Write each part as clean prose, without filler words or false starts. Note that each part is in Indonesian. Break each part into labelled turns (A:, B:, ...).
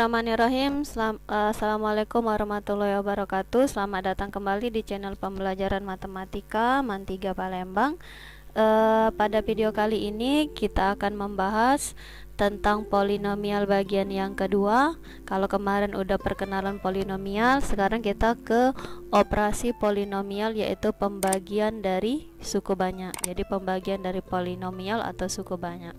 A: Bismillahirrahmanirrahim. Assalamualaikum warahmatullahi wabarakatuh. Selamat datang kembali di channel pembelajaran matematika MAN 3 Palembang. Pada video kali ini kita akan membahas tentang polinomial bagian yang kedua. Kalau kemarin udah perkenalan polinomial, sekarang kita ke operasi polinomial, yaitu pembagian dari suku banyak. Jadi pembagian dari polinomial atau suku banyak.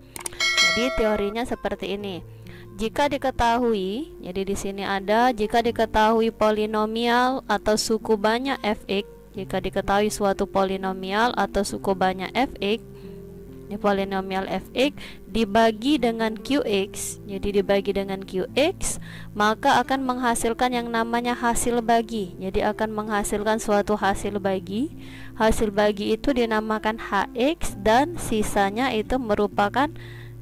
A: Jadi teorinya seperti ini. Jika diketahui, jadi di sini ada jika diketahui polinomial atau suku banyak fx, jika diketahui suatu polinomial atau suku banyak fx, ini polinomial fx dibagi dengan qx, jadi dibagi dengan qx, maka akan menghasilkan yang namanya hasil bagi. Jadi akan menghasilkan suatu hasil bagi. Hasil bagi itu dinamakan hx dan sisanya itu merupakan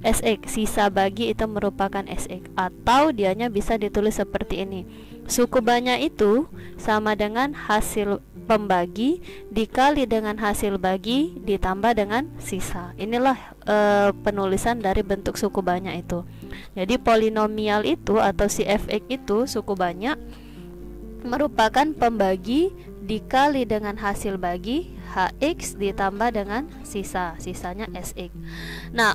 A: Sx, sisa bagi itu merupakan Sx, atau dianya bisa ditulis seperti ini. Suku banyak itu sama dengan hasil pembagi dikali dengan hasil bagi ditambah dengan sisa. Inilah penulisan dari bentuk suku banyak itu. Jadi polinomial itu atau si Fx itu suku banyak merupakan pembagi dikali dengan hasil bagi hx ditambah dengan sisanya Sx. Nah,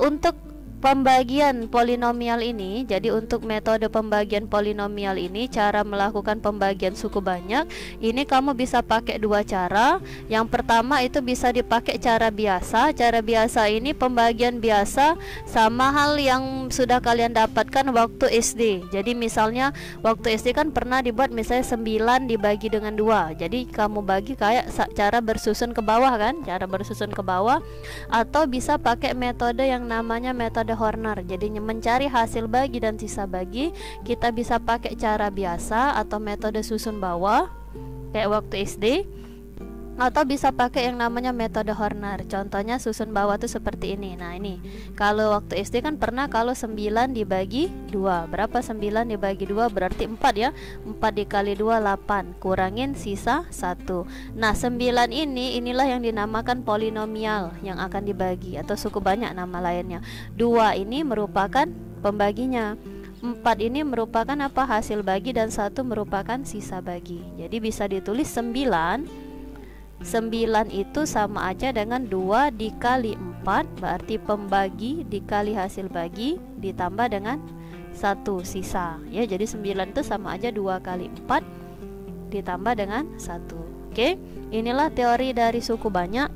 A: untuk pembagian polinomial ini, jadi untuk metode pembagian polinomial ini, cara melakukan pembagian suku banyak ini kamu bisa pakai dua cara. Yang pertama itu bisa dipakai cara biasa. Cara biasa ini pembagian biasa sama hal yang sudah kalian dapatkan waktu SD. Jadi misalnya waktu SD kan pernah dibuat misalnya 9 dibagi dengan 2. Jadi kamu bagi kayak cara bersusun ke bawah kan, cara bersusun ke bawah. Atau bisa pakai metode yang namanya metode Horner. Jadi mencari hasil bagi dan sisa bagi, kita bisa pakai cara biasa atau metode susun bawah kayak waktu SD, atau bisa pakai yang namanya metode Horner. Contohnya susun bawah tuh seperti ini. Nah, ini kalau waktu SD kan pernah kalau 9 dibagi 2. Berapa 9 dibagi 2? Berarti 4 ya. 4 dikali 2 8. Kurangin sisa 1. Nah, 9 inilah yang dinamakan polinomial yang akan dibagi atau suku banyak nama lainnya. 2 ini merupakan pembaginya. 4 ini merupakan apa? Hasil bagi, dan 1 merupakan sisa bagi. Jadi bisa ditulis 9 itu sama aja dengan 2 dikali 4, berarti pembagi dikali hasil bagi ditambah dengan 1 sisa ya. Jadi 9 itu sama aja 2 kali 4 ditambah dengan 1. Oke, inilah teori dari suku banyak.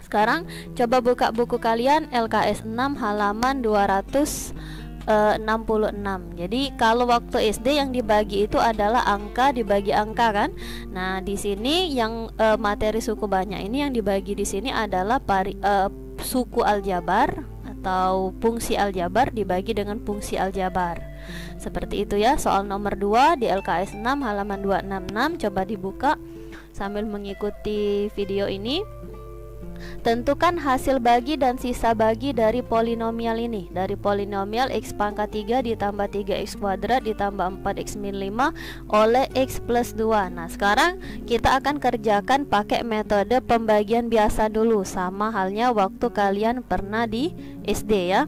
A: Sekarang coba buka buku kalian LKS 6 halaman 266. Jadi kalau waktu SD yang dibagi itu adalah angka dibagi angka kan. Nah, di sini yang materi suku banyak ini yang dibagi di sini adalah suku aljabar atau fungsi aljabar dibagi dengan fungsi aljabar. Seperti itu ya. Soal nomor 2 di LKS 6 halaman 266, coba dibuka sambil mengikuti video ini. Tentukan hasil bagi dan sisa bagi dari polinomial ini. Dari polinomial x pangkat 3 ditambah 3x kuadrat ditambah 4x min 5 oleh x plus 2. Nah, sekarang kita akan kerjakan pakai metode pembagian biasa dulu, sama halnya waktu kalian pernah di SD ya.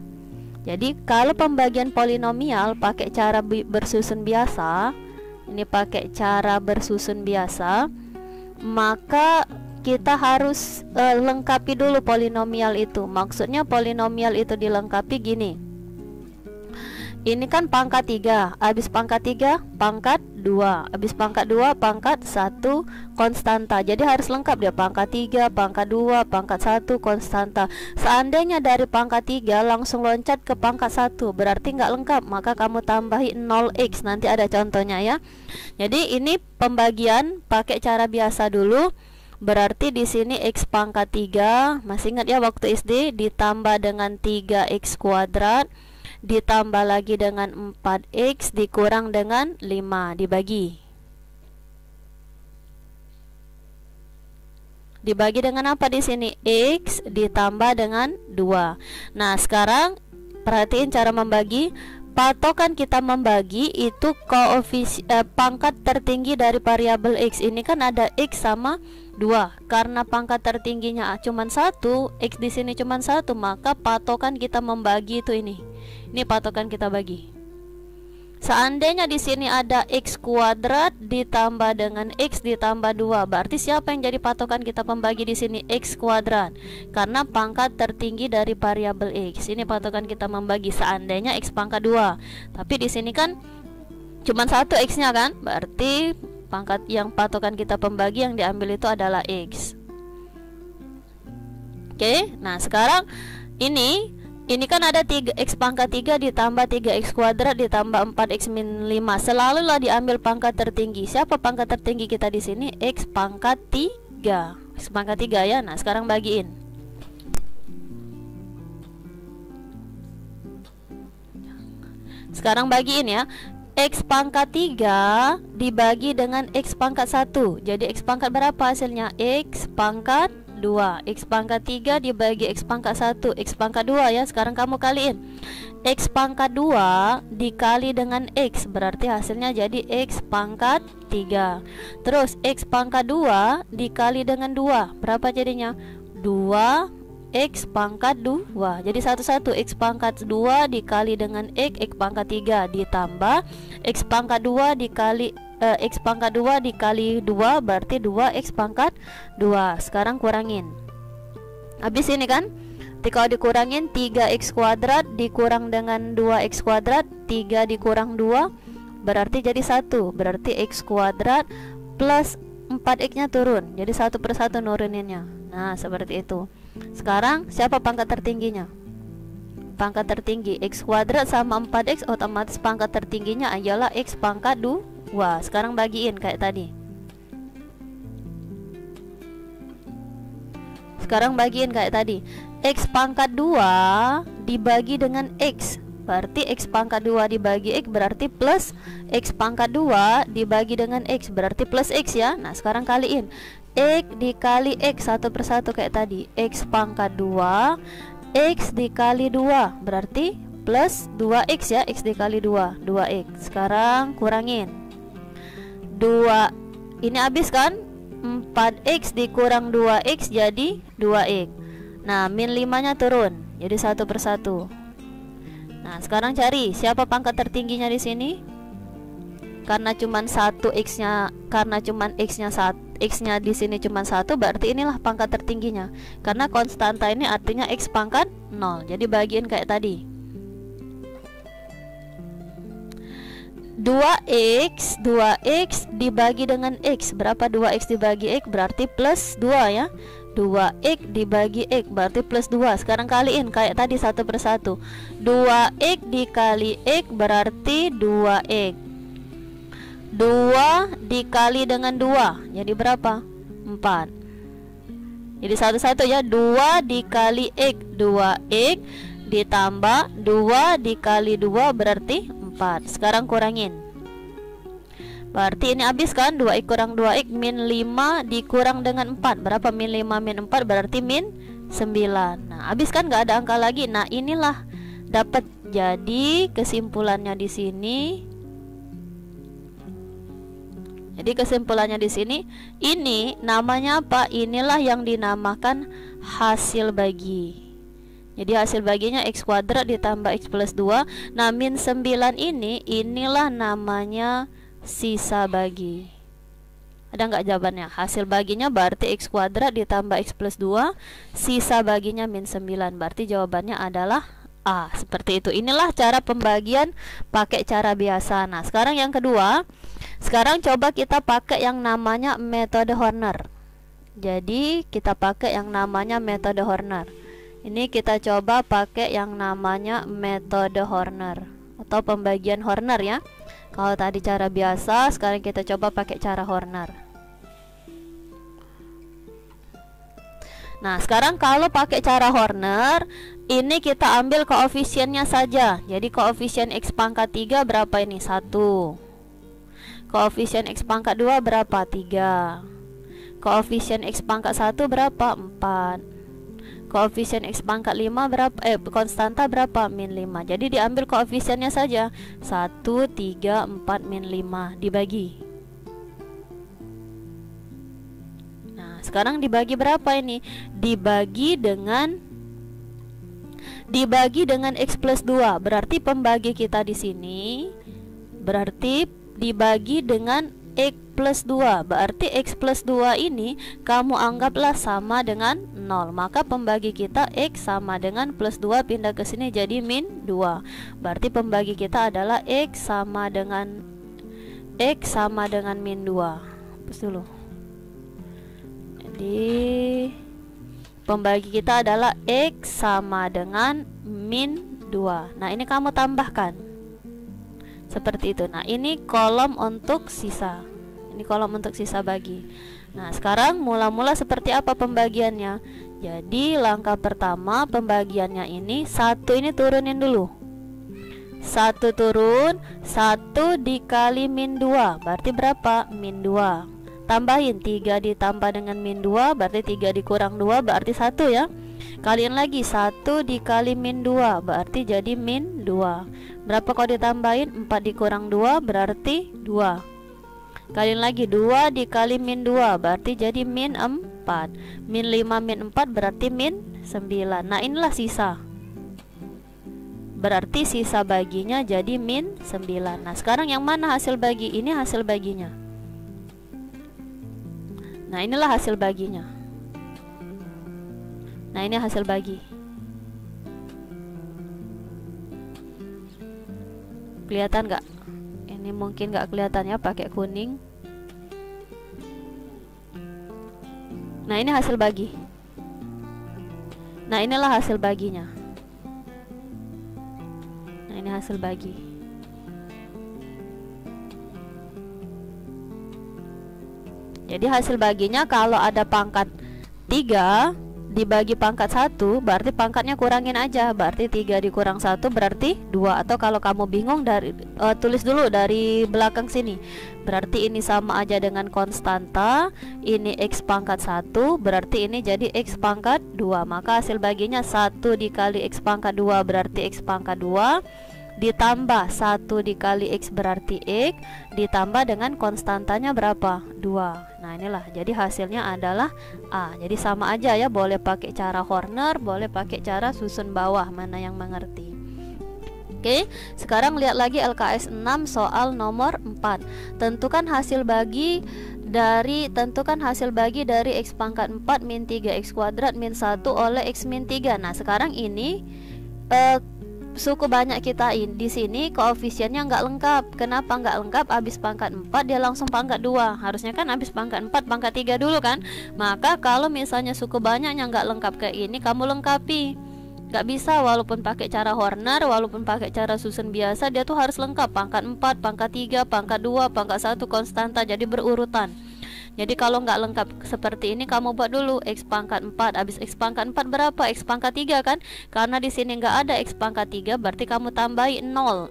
A: Jadi kalau pembagian polinomial pakai cara bersusun biasa, ini pakai cara bersusun biasa, maka kita harus lengkapi dulu polinomial itu. Maksudnya polinomial itu dilengkapi gini. Ini kan pangkat 3, habis pangkat 3 pangkat 2, habis pangkat 2 pangkat 1 konstanta. Jadi harus lengkap dia, pangkat 3, pangkat 2, pangkat 1 konstanta. Seandainya dari pangkat 3 langsung loncat ke pangkat 1, berarti nggak lengkap, maka kamu tambahi 0x. Nanti ada contohnya ya. Jadi ini pembagian pakai cara biasa dulu. Berarti di sini x pangkat 3, masih ingat ya waktu SD, ditambah dengan 3x kuadrat ditambah lagi dengan 4x dikurang dengan 5 dibagi. Dibagi dengan apa di sini? X ditambah dengan 2. Nah, sekarang perhatiin cara membagi. Patokan kita membagi itu pangkat tertinggi dari variabel x. Ini kan ada x sama 2. Karena pangkat tertingginya cuma 1, x di sini cuma 1, maka patokan kita membagi itu ini. Ini patokan kita bagi. Seandainya di sini ada x kuadrat ditambah dengan x ditambah 2, berarti siapa yang jadi patokan kita pembagi di sini? X kuadrat, karena pangkat tertinggi dari variabel x. Ini patokan kita membagi seandainya x pangkat 2. Tapi di sini kan cuma 1 x-nya kan? Berarti pangkat yang patokan kita pembagi yang diambil itu adalah x. Oke, nah sekarang ini kan ada 3x pangkat 3 ditambah 3x kuadrat ditambah 4x min 5. Selalulah diambil pangkat tertinggi. Siapa pangkat tertinggi kita di sini? X pangkat 3. X pangkat 3 ya. Nah, sekarang bagiin. Sekarang bagiin ya. X pangkat 3 dibagi dengan X pangkat 1. Jadi X pangkat berapa hasilnya? X pangkat 2. X pangkat 3 dibagi X pangkat 1, X pangkat 2 ya. Sekarang kamu kaliin. X pangkat 2 dikali dengan X, berarti hasilnya jadi X pangkat 3. Terus X pangkat 2 dikali dengan 2, berapa jadinya? 2 X pangkat 2. Jadi satu-satu. X pangkat 2 dikali dengan X pangkat 3 ditambah X pangkat 2 dikali X pangkat 2 dikali 2, berarti 2X pangkat 2. Sekarang kurangin. Habis ini kan? Kalau dikurangin 3X kuadrat dikurang dengan 2X kuadrat, 3 dikurang 2 berarti jadi 1. Berarti X kuadrat plus 4X nya turun. Jadi 1/1 nuruninnya. Nah, seperti itu. Sekarang siapa pangkat tertingginya? Pangkat tertinggi X kuadrat sama 4X, otomatis pangkat tertingginya adalah X pangkat 2. Sekarang bagiin kayak tadi. Sekarang bagiin kayak tadi. X pangkat 2 dibagi dengan X, berarti X pangkat 2 dibagi X berarti plus X pangkat 2 dibagi dengan X, berarti plus X ya. Nah, sekarang kaliin. X dikali X 1/1 kayak tadi. X pangkat 2 X dikali 2 berarti plus 2X ya. X dikali 2, 2X. Sekarang kurangin 2. Ini habis kan? 4X dikurang 2X jadi 2X. Nah, min 5 nya turun jadi 1/1. Nah, sekarang cari siapa pangkat tertingginya di sini? Karena cuman 1X-nya, karena cuman X-nya 1, X-nya di sini cuma 1, berarti inilah pangkat tertingginya. Karena konstanta ini artinya X pangkat 0. Jadi bagiin kayak tadi. 2X dibagi dengan X, berapa 2X dibagi X? Berarti plus 2 ya. 2X dibagi X berarti plus 2. Sekarang kaliin kayak tadi 1/1. 2X dikali X berarti 2X. 2 dikali dengan 2 jadi berapa? 4. Jadi satu-satu ya. 2 dikali X 2X ditambah 2 dikali 2 berarti 4. Sekarang kurangin. Berarti ini habis kan? 2X kurang 2X min 5 dikurang dengan 4. Berapa min 5 min 4? Berarti min 9. Nah, habis kan? Gak ada angka lagi. Nah, inilah dapat. Jadi kesimpulannya di sini. Jadi kesimpulannya di sini, ini namanya apa? Inilah yang dinamakan hasil bagi. Jadi hasil baginya X kuadrat ditambah X plus 2. Nah, min 9 ini, inilah namanya sisa bagi. Ada nggak jawabannya? Hasil baginya berarti X kuadrat ditambah X plus 2. Sisa baginya min 9. Berarti jawabannya adalah A. Seperti itu. Inilah cara pembagian pakai cara biasa. Nah, sekarang yang kedua. Sekarang coba kita pakai yang namanya metode Horner. Jadi kita pakai yang namanya metode Horner. Ini kita coba pakai yang namanya metode Horner atau pembagian Horner ya. Kalau tadi cara biasa, sekarang kita coba pakai cara Horner. Nah, sekarang kalau pakai cara Horner, ini kita ambil koefisiennya saja. Jadi koefisien X pangkat 3 berapa ini? 1. Koefisien X pangkat 2 berapa? 3. Koefisien X pangkat 1 berapa? 4. Koefisien X pangkat 5 berapa? Konstanta berapa? Min 5. Jadi diambil koefisiennya saja. 1, 3, 4, min 5 dibagi. Nah, sekarang dibagi berapa ini? Dibagi dengan X plus 2. Berarti pembagi kita di sini berarti dibagi dengan X plus 2. Berarti X plus 2 ini kamu anggaplah sama dengan 0. Maka pembagi kita X sama dengan plus 2 pindah ke sini jadi min 2. Berarti pembagi kita adalah X sama dengan min 2. Hapus dulu. Jadi pembagi kita adalah X sama dengan min 2. Nah, ini kamu tambahkan seperti itu. Nah, ini kolom untuk sisa. Ini kolom untuk sisa bagi. Nah, sekarang mula-mula seperti apa pembagiannya? Jadi langkah pertama pembagiannya ini, 1 ini turunin dulu. 1 turun, 1 dikali min 2 berarti berapa? Min 2. Tambahin 3 ditambah dengan min 2 berarti 3 dikurang 2 berarti 1 ya. Kalian lagi 1 dikali min 2 berarti jadi min 2. Berapa kalau ditambahin? 4 dikurang 2 berarti 2. Kalian lagi 2 dikali min 2 berarti jadi min 4. Min 5 min 4 berarti min 9. Nah, inilah sisa. Berarti sisa baginya jadi min 9. Nah, sekarang yang mana hasil bagi? Ini hasil baginya. Nah, inilah hasil baginya. Nah, ini hasil bagi. Kelihatan nggak? Ini mungkin nggak kelihatan ya pakai kuning. Nah, ini hasil bagi. Nah, inilah hasil baginya. Nah, ini hasil bagi. Jadi hasil baginya kalau ada pangkat 3 dibagi pangkat 1 berarti pangkatnya kurangin aja. Berarti 3 dikurang 1 berarti 2. Atau kalau kamu bingung dari tulis dulu dari belakang sini. Berarti ini sama aja dengan konstanta. Ini X pangkat 1 berarti ini jadi X pangkat 2. Maka hasil baginya 1 dikali X pangkat 2 berarti X pangkat 2, ditambah 1 dikali X berarti X, ditambah dengan konstantanya berapa? 2. Nah, inilah jadi hasilnya adalah A. Jadi sama aja ya, boleh pakai cara Horner, boleh pakai cara susun bawah, mana yang mengerti. Oke, sekarang lihat lagi LKS 6 soal nomor 4. Tentukan hasil bagi dari X pangkat 4 min 3 X kuadrat min 1 oleh X min 3. Nah, sekarang ini suku banyak kita di sini koefisiennya nggak lengkap. Kenapa nggak lengkap? Habis pangkat 4 dia langsung pangkat 2. Harusnya kan habis pangkat 4 pangkat 3 dulu kan. Maka kalau misalnya suku banyaknya nggak lengkap kayak ini, kamu lengkapi. Nggak bisa walaupun pakai cara Horner, walaupun pakai cara susun biasa, dia tuh harus lengkap. Pangkat 4, pangkat 3, pangkat 2, pangkat 1 konstanta, jadi berurutan. Jadi kalau nggak lengkap seperti ini, kamu buat dulu X pangkat 4. Habis X pangkat 4 berapa? X pangkat 3 kan? Karena di sini nggak ada X pangkat 3, berarti kamu tambahi 0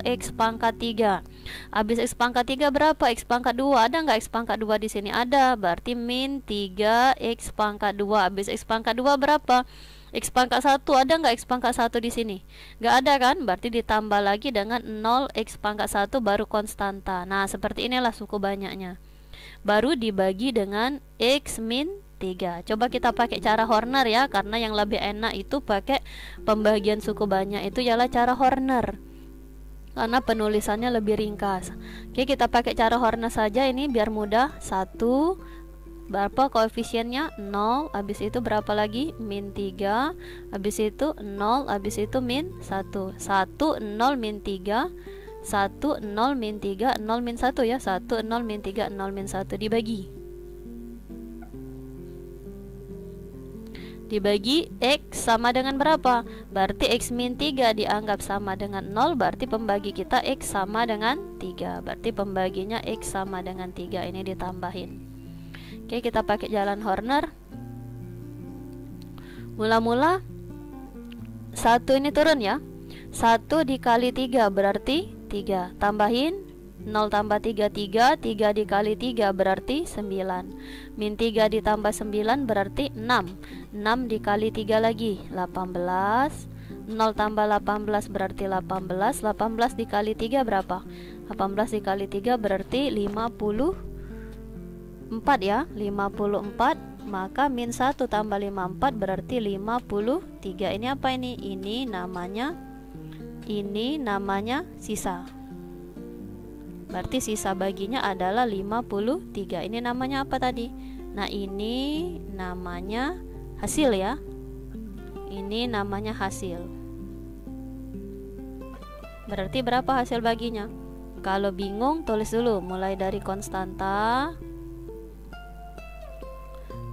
A: X pangkat 3. Habis X pangkat 3 berapa? X pangkat 2. Ada nggak X pangkat 2 di sini? Ada. Berarti min 3 X pangkat 2. Habis X pangkat 2 berapa? X pangkat 1. Ada nggak X pangkat 1 di sini? Nggak ada kan? Berarti ditambah lagi dengan 0 X pangkat 1 baru konstanta. Nah, seperti inilah suku banyaknya. Baru dibagi dengan X min 3. Coba kita pakai cara Horner ya, karena yang lebih enak itu pakai pembagian suku banyak itu ialah cara Horner, karena penulisannya lebih ringkas. Oke, kita pakai cara Horner saja ini biar mudah. 1 berapa koefisiennya? 0. Habis itu berapa lagi? Min 3. Habis itu 0. Habis itu min 1. 1 0 min 3, 1 0 min 3 0 min 1 ya. 1 0 min 3 0 min 1 dibagi X sama dengan berapa? Berarti X min 3 dianggap sama dengan 0. Berarti pembagi kita X sama dengan 3. Berarti pembaginya X sama dengan 3. Ini ditambahin. Oke, kita pakai jalan Horner. Mula-mula 1 ini turun ya. 1 dikali 3 berarti 3. Tambahin 0 tambah 3 3. 3 dikali 3 berarti 9. Min 3 ditambah 9 berarti 6. 6 dikali 3 lagi 18. 0 tambah 18 berarti 18. 18 dikali 3 berapa? 18 dikali 3 berarti 54 ya. 54. Maka min 1 tambah 54 berarti 53. Ini apa ini? Ini namanya sisa. Berarti sisa baginya adalah 53. Ini namanya apa tadi? Nah, ini namanya hasil ya. Ini namanya hasil. Berarti berapa hasil baginya? Kalau bingung tulis dulu mulai dari konstanta.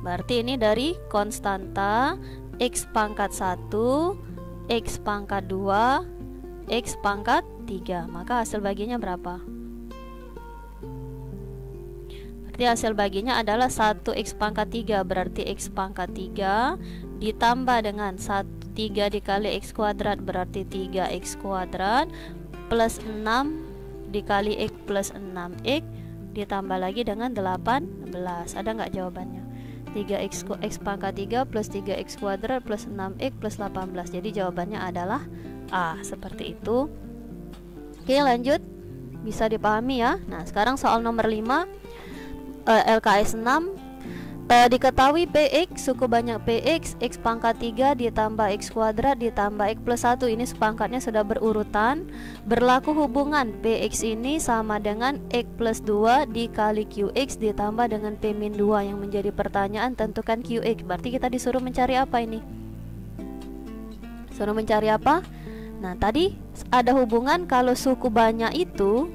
A: Berarti ini dari konstanta X pangkat 1, X pangkat 2, X pangkat 3. Maka hasil baginya berapa? Berarti hasil baginya adalah 1x pangkat 3. Berarti x pangkat 3 ditambah dengan 3 dikali x kuadrat, berarti 3x kuadrat, plus 6 dikali x plus 6x, ditambah lagi dengan 18. Ada nggak jawabannya? 3x x pangkat 3 plus 3x kuadrat plus 6x plus 18. Jadi jawabannya adalah A. Seperti itu. Oke, lanjut. Bisa dipahami ya. Nah, sekarang soal nomor 5, LKS 6. Diketahui PX, suku banyak PX, X pangkat 3 ditambah X kuadrat ditambah X plus 1. Ini sepangkatnya sudah berurutan. Berlaku hubungan PX ini sama dengan X plus 2 dikali QX ditambah dengan P min 2. Yang menjadi pertanyaan, tentukan QX. Berarti kita disuruh mencari apa ini? Suruh mencari apa? Nah, tadi ada hubungan kalau suku banyak itu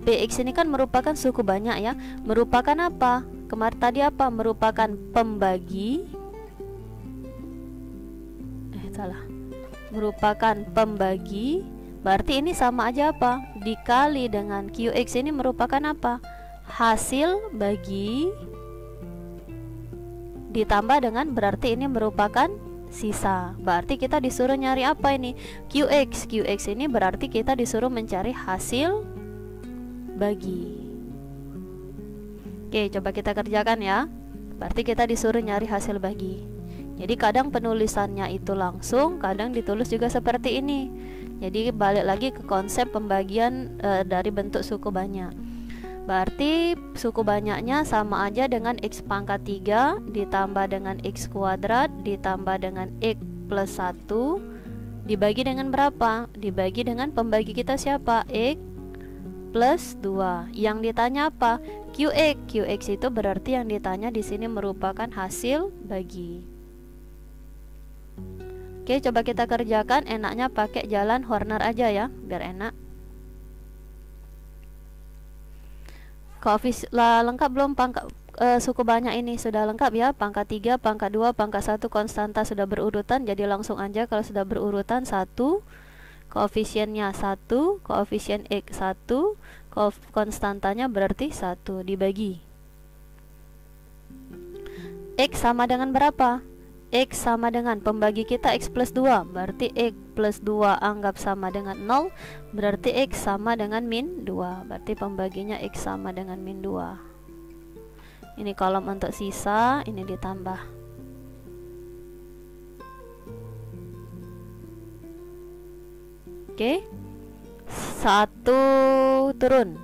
A: PX ini kan merupakan suku banyak ya. Merupakan apa? Kemarin tadi apa? Merupakan pembagi. Merupakan pembagi. Berarti ini sama aja apa? Dikali dengan QX ini merupakan apa? Hasil bagi. Ditambah dengan, berarti ini merupakan sisa. Berarti kita disuruh nyari apa ini? QX. QX ini berarti kita disuruh mencari hasil bagi. Oke, coba kita kerjakan ya. Berarti kita disuruh nyari hasil bagi. Jadi kadang penulisannya itu langsung, kadang ditulis juga seperti ini. Jadi balik lagi ke konsep pembagian dari bentuk suku banyak. Berarti suku banyaknya sama aja dengan X pangkat 3 ditambah dengan X kuadrat ditambah dengan X plus 1 dibagi dengan berapa? Dibagi dengan pembagi kita siapa? X plus 2. Yang ditanya apa? QX. QX itu berarti yang ditanya di sini merupakan hasil bagi. Oke, coba kita kerjakan. Enaknya pakai jalan Horner aja ya, biar enak. Lengkap belum suku banyak ini? Sudah lengkap ya. Pangkat 3, pangkat 2, pangkat 1 konstanta sudah berurutan. Jadi langsung aja kalau sudah berurutan 1, koefisiennya 1, koefisien X 1, konstantanya berarti 1 dibagi. X sama dengan berapa? X sama dengan pembagi kita X plus 2. Berarti X plus 2 anggap sama dengan 0. Berarti X sama dengan min 2. Berarti pembaginya X sama dengan min 2. Ini kolom untuk sisa, ini ditambah. Oke. 1 turun.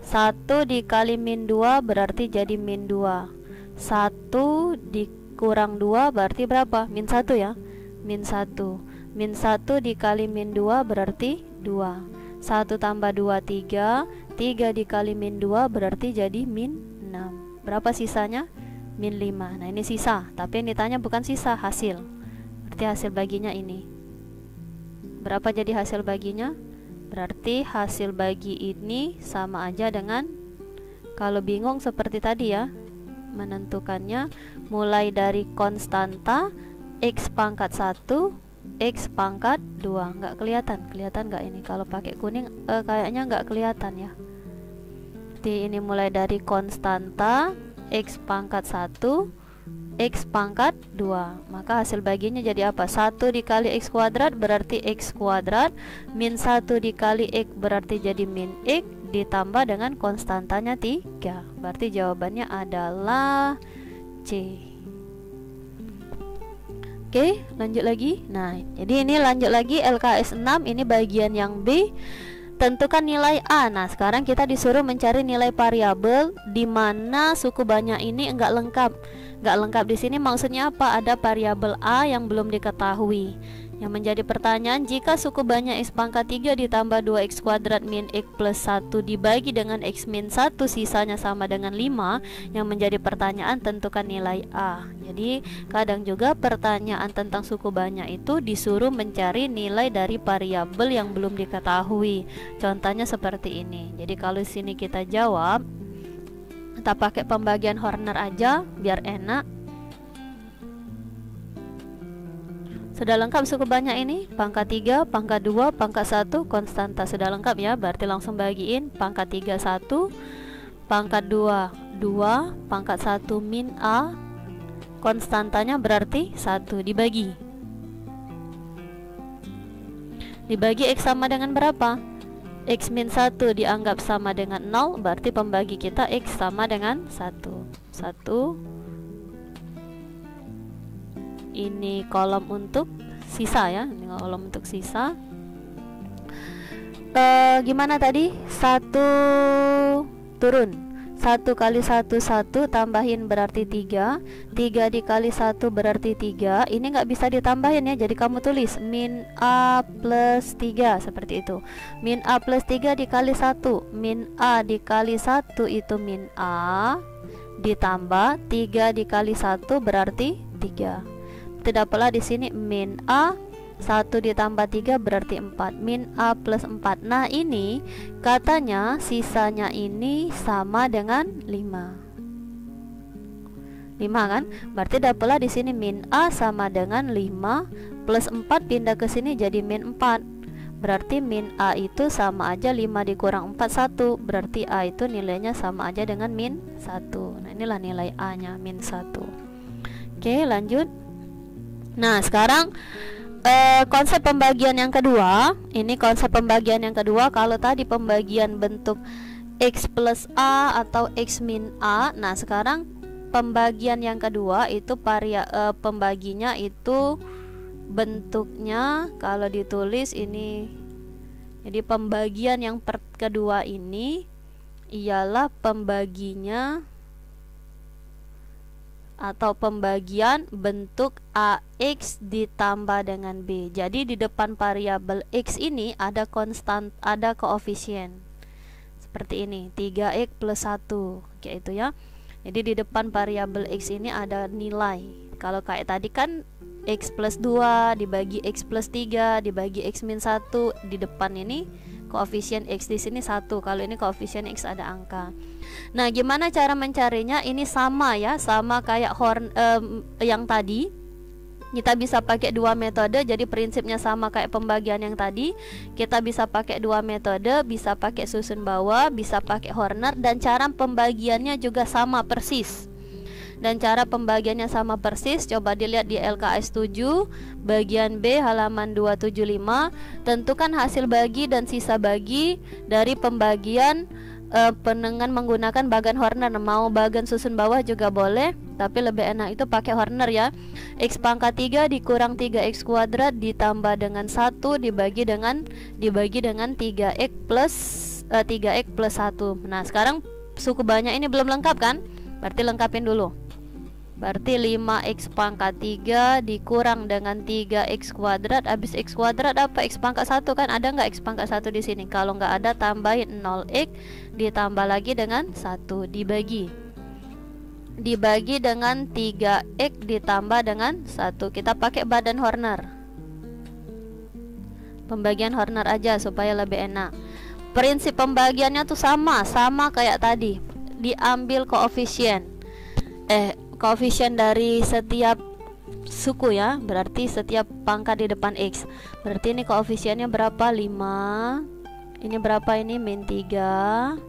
A: 1 dikali min 2 berarti jadi min 2. 1 dikurang 2 berarti berapa? Min 1 ya. Min 1. Min 1 dikali min 2 berarti 2. 1 tambah 2 3. 3 dikali min 2 berarti jadi min 6. Berapa sisanya? Min 5. Nah, ini sisa, tapi yang ditanya bukan sisa, hasil. Berarti hasil baginya ini. Berapa jadi hasil baginya? Berarti hasil bagi ini sama aja dengan, kalau bingung seperti tadi ya, menentukannya mulai dari konstanta X pangkat 1, X pangkat 2. Nggak kelihatan nggak ini? Kalau pakai kuning kayaknya nggak kelihatan ya. Jadi ini mulai dari konstanta X pangkat 1, X pangkat 2. Maka hasil baginya jadi apa? 1 dikali X kuadrat berarti X kuadrat, min 1 dikali X berarti jadi min X, ditambah dengan konstantanya 3. Berarti jawabannya adalah C. Oke, lanjut lagi. Nah, jadi ini lanjut lagi LKS 6. Ini bagian yang B. Tentukan nilai A. Nah, sekarang kita disuruh mencari nilai variabel di mana suku banyak ini enggak lengkap. Nggak lengkap di sini maksudnya apa? Ada variabel A yang belum diketahui. Yang menjadi pertanyaan, jika suku banyak X pangkat 3 ditambah 2X kuadrat min X plus 1 dibagi dengan X min 1 sisanya sama dengan 5. Yang menjadi pertanyaan, tentukan nilai A. Jadi kadang juga pertanyaan tentang suku banyak itu disuruh mencari nilai dari variabel yang belum diketahui. Contohnya seperti ini. Jadi kalau di sini kita jawab, kita pakai pembagian Horner aja biar enak. Sudah lengkap suku banyak ini, pangkat 3, pangkat 2, pangkat 1, konstanta. Sudah lengkap ya, berarti langsung bagiin. Pangkat 3 1, pangkat 2 2, pangkat 1 min A, konstantanya berarti 1, dibagi. Dibagi X sama dengan berapa? X min 1 dianggap sama dengan 0, berarti pembagi kita X sama dengan 1. 1. Ini kolom untuk sisa ya, ini kolom untuk sisa. Gimana tadi? 1 turun, 1 kali 1 1, tambahin berarti 3. 3 dikali 1 berarti 3. Ini nggak bisa ditambahin ya, jadi kamu tulis min A plus 3 seperti itu. Min A plus 3 dikali 1, min A dikali 1 itu min A, ditambah 3 dikali 1 berarti 3. Tidak pula di sini min A 1 ditambah 3 berarti 4, min A plus 4. Nah ini katanya sisanya ini sama dengan 5. 5 kan? Berarti dapatlah di sini min A sama dengan 5 plus 4 pindah ke sini jadi min 4. Berarti min A itu sama aja 5 dikurang 4 1. Berarti A itu nilainya sama aja dengan min 1. Nah inilah nilai A nya min 1. Oke lanjut. Nah sekarang konsep pembagian yang kedua. Ini konsep pembagian yang kedua. Kalau tadi pembagian bentuk X plus A atau X min A. Nah sekarang pembagian yang kedua itu pembaginya itu bentuknya kalau ditulis ini. Jadi pembagian yang kedua ini ialah pembaginya atau pembagian bentuk AX ditambah dengan B. Jadi di depan variabel X ini ada konstan, ada koefisien. Seperti ini, 3X plus 1, kayak itu ya. Jadi di depan variabel X ini ada nilai. Kalau kayak tadi kan X plus 2 dibagi X plus 3 dibagi X min 1, di depan ini koefisien X di sini 1. Kalau ini koefisien X ada angka. Nah, gimana cara mencarinya? Ini sama ya, sama kayak yang tadi. Kita bisa pakai dua metode, jadi prinsipnya sama kayak pembagian yang tadi. Kita bisa pakai dua metode, bisa pakai susun bawah, bisa pakai Horner, dan cara pembagiannya juga sama persis. Dan cara pembagiannya sama persis, coba dilihat di LKS 7 bagian B halaman 275. Tentukan hasil bagi dan sisa bagi dari pembagian dengan menggunakan bagan Horner. Mau bagan susun bawah juga boleh, tapi lebih enak itu pakai Horner ya. X pangkat 3 dikurang 3X kuadrat ditambah dengan 1 dibagi dengan 3X plus 1. Nah sekarang suku banyak ini belum lengkap kan, berarti lengkapin dulu. Berarti 5X pangkat 3 dikurang dengan 3X kuadrat. Habis X kuadrat apa? X pangkat 1 kan? Ada nggak X pangkat 1 di sini? Kalau nggak ada, tambahin 0X ditambah lagi dengan 1 dibagi dengan 3X ditambah dengan 1. Kita pakai badan Horner, pembagian Horner aja supaya lebih enak. Prinsip pembagiannya tuh sama kayak tadi. Diambil koefisien koefisien dari setiap suku ya, berarti setiap pangkat di depan X. Berarti ini koefisiennya berapa? 5. Ini berapa ini? Min 3.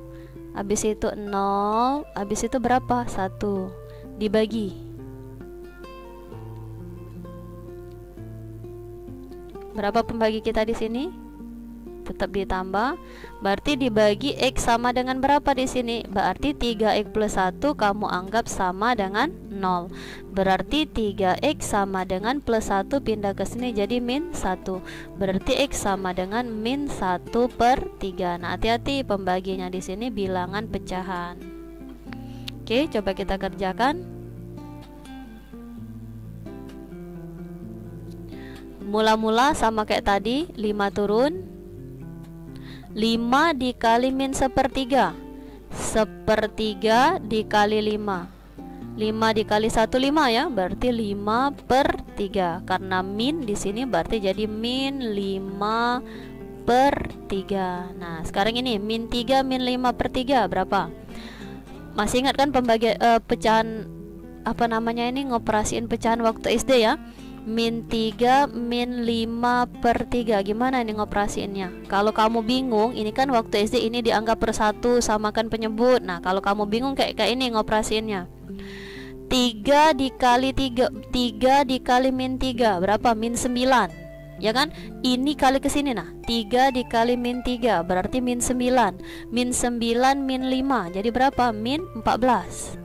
A: Habis itu 0. Habis itu berapa? 1 dibagi. Berapa pembagi kita di sini? Tetap ditambah. Berarti dibagi X sama dengan berapa di sini? Berarti 3X plus 1 kamu anggap sama dengan 0. Berarti 3X sama dengan plus 1 pindah ke sini jadi min 1. Berarti X sama dengan min 1/3. Nah, hati-hati pembaginya di sini bilangan pecahan. Oke, coba kita kerjakan. Mula-mula sama kayak tadi, 5 turun 5 dikali min sepertiga, sepertiga dikali 5, 5 dikali 1 5 ya, berarti 5/3. Karena min di sini berarti jadi min 5/3. Nah sekarang ini min 3 min 5/3 berapa? Masih ingat kan pembagian pecahan apa namanya ini, ngoperasiin pecahan waktu SD ya? Min 3 min 5/3. Gimana ini ngoperasiinnya? Kalau kamu bingung, ini kan waktu SD ini dianggap per 1, samakan penyebut. Nah kalau kamu bingung kayak ini ngoperasiinnya, 3 dikali 3 dikali min 3 berapa? Min 9 ya kan? Ini kali ke sini, nah 3 dikali min 3 berarti min 9, min 9 min 5 jadi berapa? Min 14.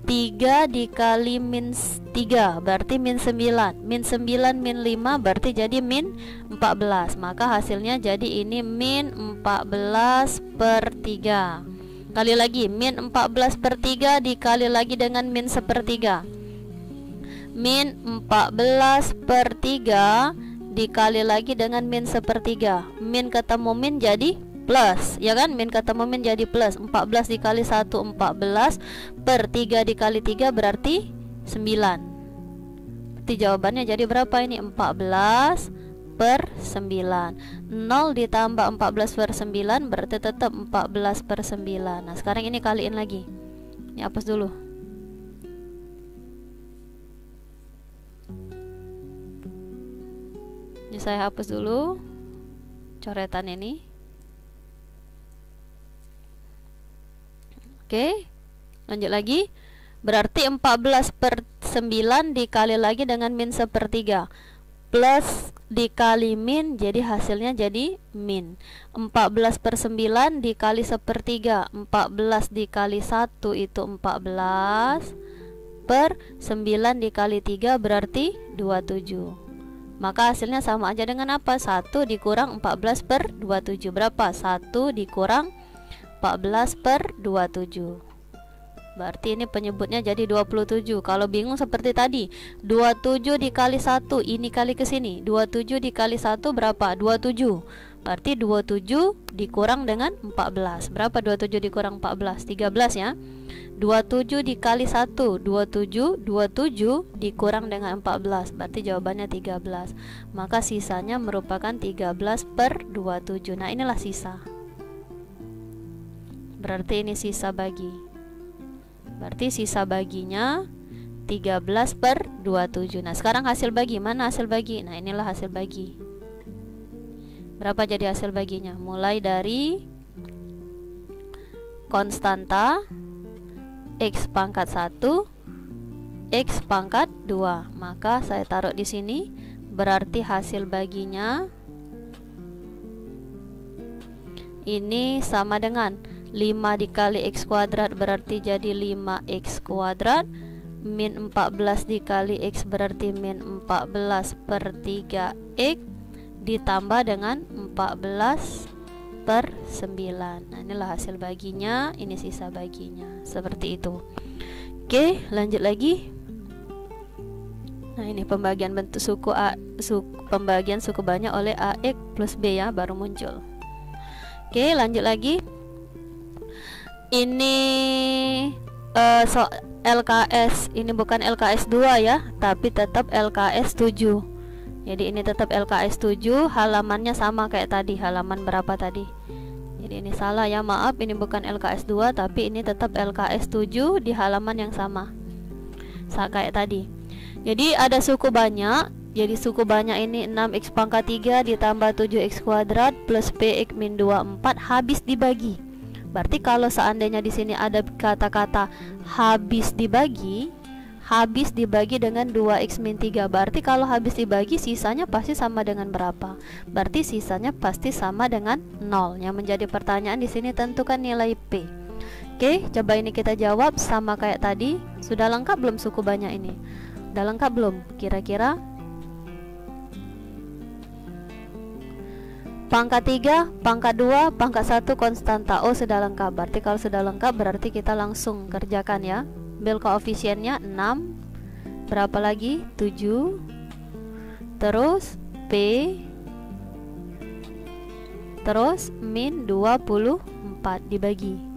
A: 3 dikali min 3 berarti min 9, min 9 min 5 berarti jadi min 14. Maka hasilnya jadi ini min 14/3. Kali lagi, min 14/3 dikali lagi dengan min sepertiga, min 14/3 dikali lagi dengan min sepertiga. Min ketemu min jadi plus ya kan, min ketemu min jadi plus. 14 dikali 1 14 per 3 dikali 3 berarti 9. Berarti jawabannya jadi berapa ini? 14/9. 0 ditambah 14/9 berarti tetap 14/9. Nah sekarang ini kaliin lagi. Ini hapus dulu. Ini saya hapus dulu coretan ini. Oke, lanjut lagi. Berarti 14/9 dikali lagi dengan min sepertiga plus dikali min, jadi hasilnya jadi min. 14/9 dikali sepertiga, 14 dikali 1 itu 14 per 9 dikali 3 berarti 27. Maka hasilnya sama aja dengan apa? 1 dikurang 14/27 berapa? 1 dikurang 14/27. Berarti ini penyebutnya jadi 27. Kalau bingung seperti tadi, 27 dikali 1, ini kali ke sini. 27 dikali 1 berapa? 27. Berarti 27 dikurang dengan 14. Berapa 27 dikurang 14? 13 ya. 27 dikali 1, 27 dikurang dengan 14. Berarti jawabannya 13. Maka sisanya merupakan 13/27. Nah inilah sisa. Berarti ini sisa bagi. Berarti sisa baginya 13/27. Nah sekarang hasil bagi. Mana hasil bagi? Nah inilah hasil bagi. Berapa jadi hasil baginya? Mulai dari konstanta X pangkat 1 X pangkat 2. Maka saya taruh di sini. Berarti hasil baginya ini sama dengan 5 dikali X kuadrat berarti jadi 5X kuadrat, min 14 dikali X berarti min 14/3X ditambah dengan 14/9. Nah inilah hasil baginya, ini sisa baginya. Seperti itu. Oke, lanjut lagi. Nah ini pembagian bentuk suku pembagian suku banyak oleh AX plus B ya, baru muncul. Oke, lanjut lagi. Ini LKS, ini bukan LKS 2 ya, tapi tetap LKS 7. Jadi ini tetap LKS 7, halamannya sama kayak tadi. Halaman berapa tadi? Jadi ini salah ya, maaf, ini bukan LKS 2 tapi ini tetap LKS 7 di halaman yang sama. Kayak tadi. Jadi ada suku banyak. Jadi suku banyak ini 6X pangkat 3 ditambah 7X kuadrat plus PX min 24 habis dibagi. Berarti kalau seandainya di sini ada kata-kata habis dibagi dengan 2x min 3. Berarti kalau habis dibagi sisanya pasti sama dengan berapa? Berarti sisanya pasti sama dengan 0. Yang menjadi pertanyaan di sini tentukan nilai P. Oke, coba ini kita jawab sama kayak tadi. Sudah lengkap belum suku banyak ini? Sudah lengkap belum? Kira-kira pangkat 3, pangkat 2, pangkat 1 konstanta. Oh sudah lengkap. Berarti kalau sudah lengkap berarti kita langsung kerjakan ya. Ambil koefisiennya 6. Berapa lagi? 7. terus P, terus min 24 dibagi.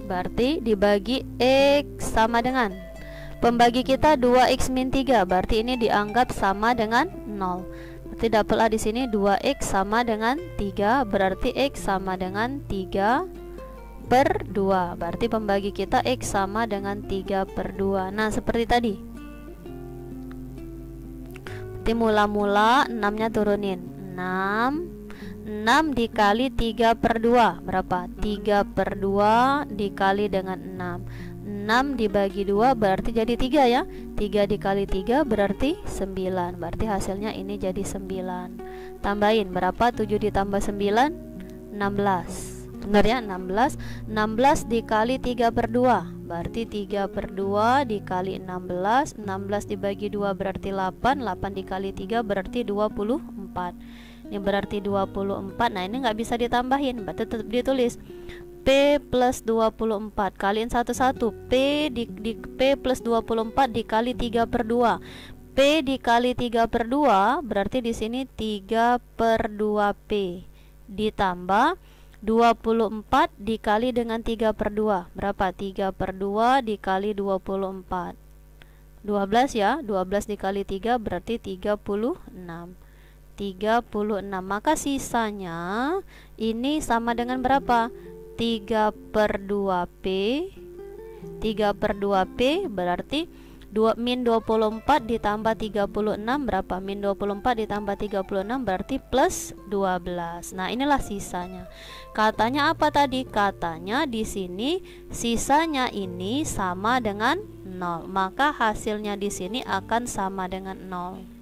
A: Berarti dibagi X sama dengan, pembagi kita 2X min 3, berarti ini dianggap sama dengan 0. Berarti dapatlah di sini 2X sama dengan 3, berarti X sama dengan 3/2. Berarti pembagi kita X sama dengan 3/2. Nah, seperti tadi. Berarti mula-mula 6-nya turunin. 6 dikali 3/2 berapa? 3/2 dikali dengan 6. 6 dibagi 2 berarti jadi 3 ya. 3 dikali 3 berarti 9. Berarti hasilnya ini jadi 9. Tambahin berapa? 7 ditambah 9 16. Benar ya? 16. 16 dikali 3/2 berarti 3/2 dikali 16. 16 dibagi 2 berarti 8. 8 dikali 3 berarti 24. Ini berarti 24. Nah, ini nggak bisa ditambahin, berarti tetap ditulis P plus 24. Kaliin satu-satu. P plus 24 dikali 3/2. P dikali 3/2 berarti di sini 3/2P ditambah 24 dikali dengan 3/2 berapa? 3/2 dikali 24 12 ya. 12 dikali 3 berarti 36. Maka sisanya ini sama dengan berapa? 3/2P. 3/2P berarti min 24 ditambah 36 berapa? Min 24 ditambah 36 berarti plus 12. Nah, inilah sisanya. Katanya apa tadi? Katanya di sini sisanya ini sama dengan 0. Maka hasilnya di sini akan sama dengan 0.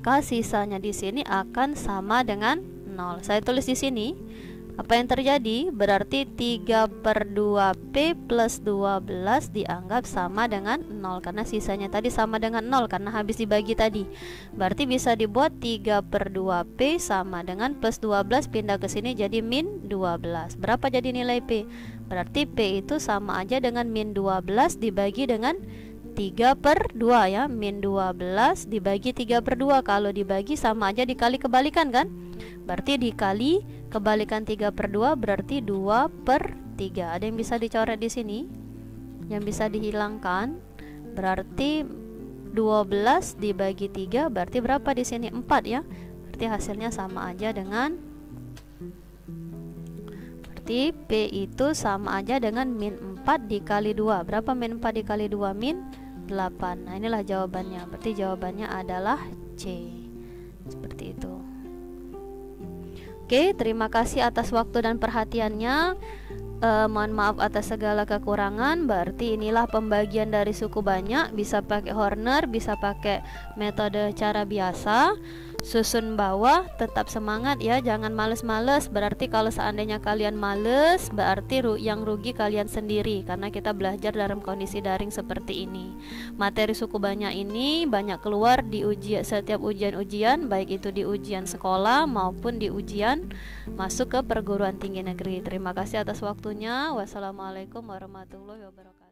A: Maka sisanya di sini akan sama dengan 0. Saya tulis di sini. Apa yang terjadi? Berarti 3/2P plus 12 dianggap sama dengan 0 karena sisanya tadi sama dengan 0 karena habis dibagi tadi. Berarti bisa dibuat 3/2P sama dengan plus 12 pindah ke sini jadi min 12. Berapa jadi nilai P? Berarti P itu sama aja dengan min 12 dibagi dengan 3/2 ya. Min 12 dibagi 3/2. Kalau dibagi sama aja dikali kebalikan kan? Berarti dikali kebalikan 3/2 berarti 2/3. Ada yang bisa dicoret di sini? Yang bisa dihilangkan. Berarti 12 dibagi 3 berarti berapa di sini? 4 ya. Berarti hasilnya sama aja dengan, berarti P itu sama aja dengan min 4 dikali 2. Berapa min 4 dikali 2? Min 8. Nah, inilah jawabannya. Berarti jawabannya adalah C. Seperti itu. Oke, terima kasih atas waktu dan perhatiannya. Mohon maaf atas segala kekurangan. Berarti inilah pembagian dari suku banyak. Bisa pakai Horner, bisa pakai metode cara biasa. Susun bawah, tetap semangat ya, jangan males-males. Berarti kalau seandainya kalian males, berarti yang rugi kalian sendiri karena kita belajar dalam kondisi daring seperti ini. Materi suku banyak ini banyak keluar di setiap ujian-ujian, baik itu di ujian sekolah maupun di ujian masuk ke perguruan tinggi negeri. Terima kasih atas waktunya. Wassalamualaikum warahmatullahi wabarakatuh.